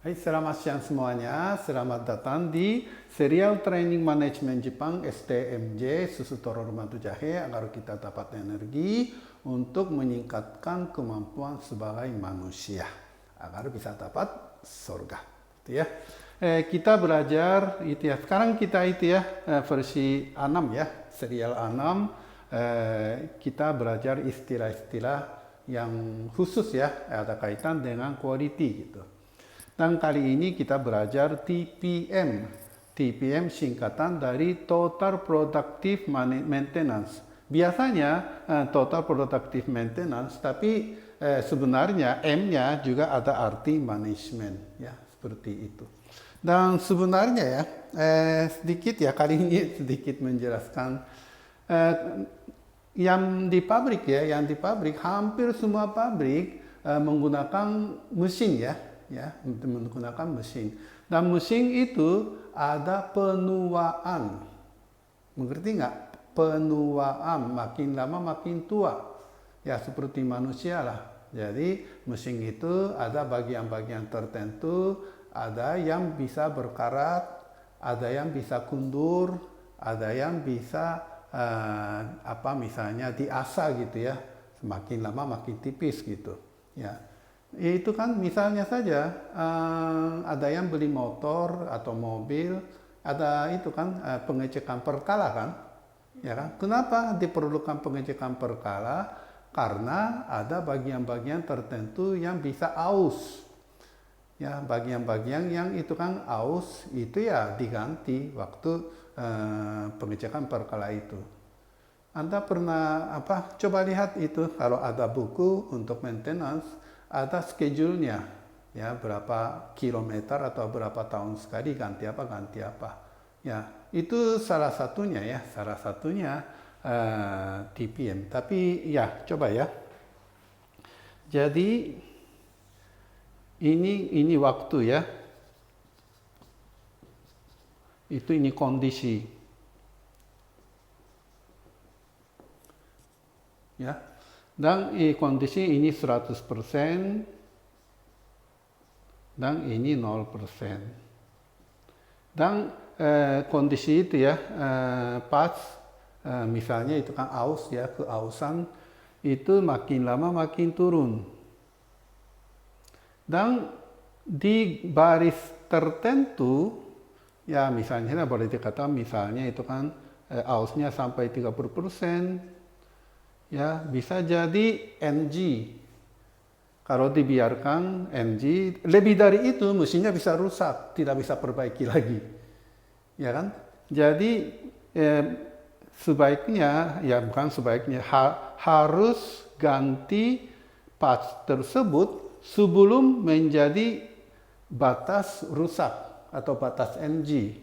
Hai, selamat siang semuanya. Selamat datang di Serial Training Manajemen Jepang STMJ Susutoro Rumatu Jahe agar kita dapat energi untuk meningkatkan kemampuan sebagai manusia agar bisa dapat surga. Itu ya. Kita belajar itu ya. Sekarang kita itu ya versi 6 ya, serial 6. Kita belajar istilah-istilah yang khusus ya, ada kaitan dengan quality gitu. Dan kali ini kita belajar TPM. TPM singkatan dari Total Productive Maintenance. Biasanya Total Productive Maintenance, tapi sebenarnya M-nya juga ada arti manajemen, ya seperti itu. Dan sebenarnya ya sedikit ya kali ini sedikit menjelaskan yang di pabrik ya, yang di pabrik hampir semua pabrik menggunakan mesin ya menggunakan mesin. Dan mesin itu ada penuaan. Mengerti nggak? Penuaan, makin lama makin tua. Ya seperti manusia lah. Jadi mesin itu ada bagian-bagian tertentu, ada yang bisa berkarat, ada yang bisa kundur, ada yang bisa misalnya diasah gitu ya. Semakin lama makin tipis gitu. Ya. Itu kan misalnya saja ada yang beli motor atau mobil, ada itu kan pengecekan perkala kan, ya kan? Kenapa diperlukan pengecekan perkala? Karena ada bagian-bagian tertentu yang bisa aus, ya bagian-bagian yang itu kan aus itu ya diganti waktu pengecekan perkala itu. Anda pernah coba lihat itu kalau ada buku untuk maintenance. Ada schedule-nya, ya berapa kilometer atau berapa tahun sekali ganti apa. Ya, itu salah satunya ya, TPM. Tapi ya, coba ya. Jadi ini waktu ya. Ini kondisi. Ya. Dan kondisi ini 100% dan ini 0%. Dan kondisi itu ya pas misalnya itu kan aus ya, keausan itu makin lama makin turun. Dan di baris tertentu ya misalnya boleh dikatakan misalnya itu kan ausnya sampai 30%. Ya, bisa jadi NG. Kalau dibiarkan NG, lebih dari itu mesinnya bisa rusak, tidak bisa perbaiki lagi. Ya kan? Jadi sebaiknya, ya bukan sebaiknya, harus ganti parts tersebut sebelum menjadi batas rusak atau batas NG.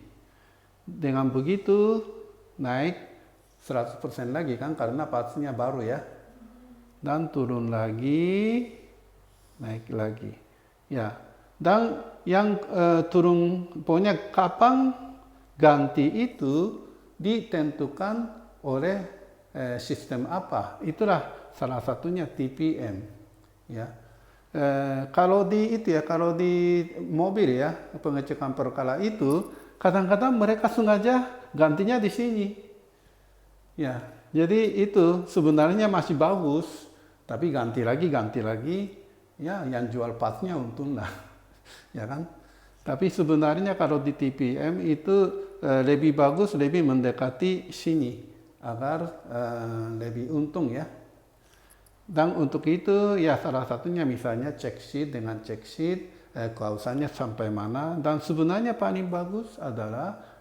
Dengan begitu naik 100% lagi kan karena partsnya baru ya, dan turun lagi, naik lagi ya. Dan yang turun pokoknya kapan ganti itu ditentukan oleh sistem apa, itulah salah satunya TPM ya. Kalau di mobil ya pengecekan perkala itu kadang-kadang mereka sengaja gantinya di sini. Ya, jadi itu sebenarnya masih bagus, tapi ganti lagi, ya yang jual partsnya untung lah, ya kan? Tapi sebenarnya kalau di TPM itu lebih bagus, lebih mendekati sini, agar lebih untung ya. Dan untuk itu ya salah satunya misalnya check sheet dengan check sheet, keausannya sampai mana, dan sebenarnya paling bagus adalah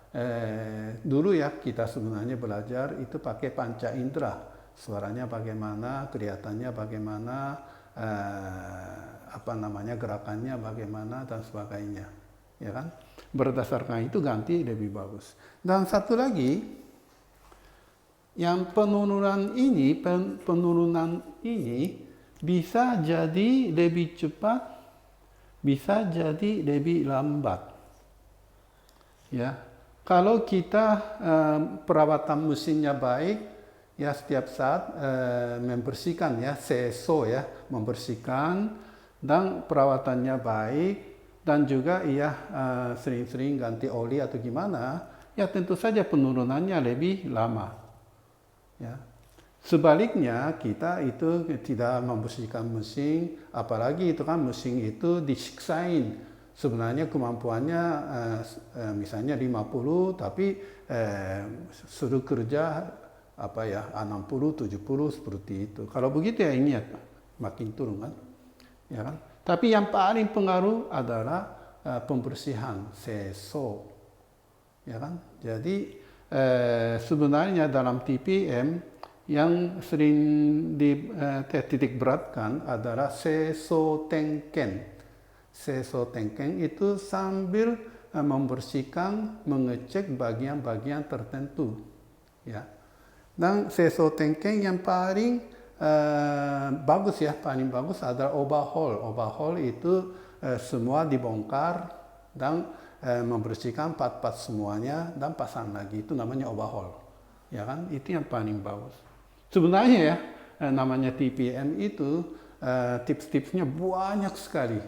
dulu ya kita sebenarnya belajar itu pakai panca indera, suaranya bagaimana, kelihatannya bagaimana, gerakannya bagaimana dan sebagainya, ya kan? Berdasarkan itu ganti lebih bagus. Dan satu lagi, yang penurunan ini bisa jadi lebih cepat, bisa jadi lebih lambat, ya. Kalau kita perawatan mesinnya baik, ya setiap saat membersihkan ya, CSO ya, membersihkan dan perawatannya baik, dan juga ia sering-sering ganti oli atau gimana, ya tentu saja penurunannya lebih lama. Ya. Sebaliknya kita itu tidak membersihkan mesin, apalagi itu kan mesin itu disiksain. Sebenarnya kemampuannya misalnya 50, tapi suruh kerja 60, 70 seperti itu. Kalau begitu ya ini ya makin turun kan. Ya kan? Tapi yang paling pengaruh adalah pembersihan seso, ya kan? Jadi sebenarnya dalam TPM yang sering dititik beratkan adalah seso tengken. Seso tengken itu sambil membersihkan, mengecek bagian-bagian tertentu, ya. Dan seso tengken yang paling bagus ya, paling bagus adalah overhaul. Overhaul itu semua dibongkar dan membersihkan part-part semuanya dan pasang lagi, itu namanya overhaul. Ya kan, itu yang paling bagus. Sebenarnya ya, namanya TPM itu tips-tipsnya banyak sekali.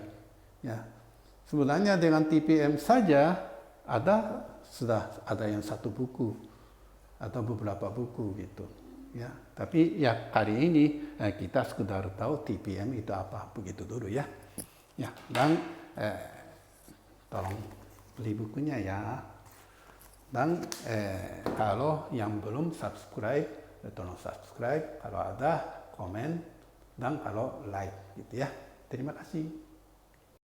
Ya, sebenarnya dengan TPM saja sudah ada yang 1 buku atau beberapa buku gitu. Ya, tapi ya kali ini kita sekedar tahu TPM itu apa, begitu dulu ya. Ya, dan tolong beli bukunya ya. Dan kalau yang belum subscribe, tolong subscribe. Kalau ada komen dan kalau like gitu ya. Terima kasih.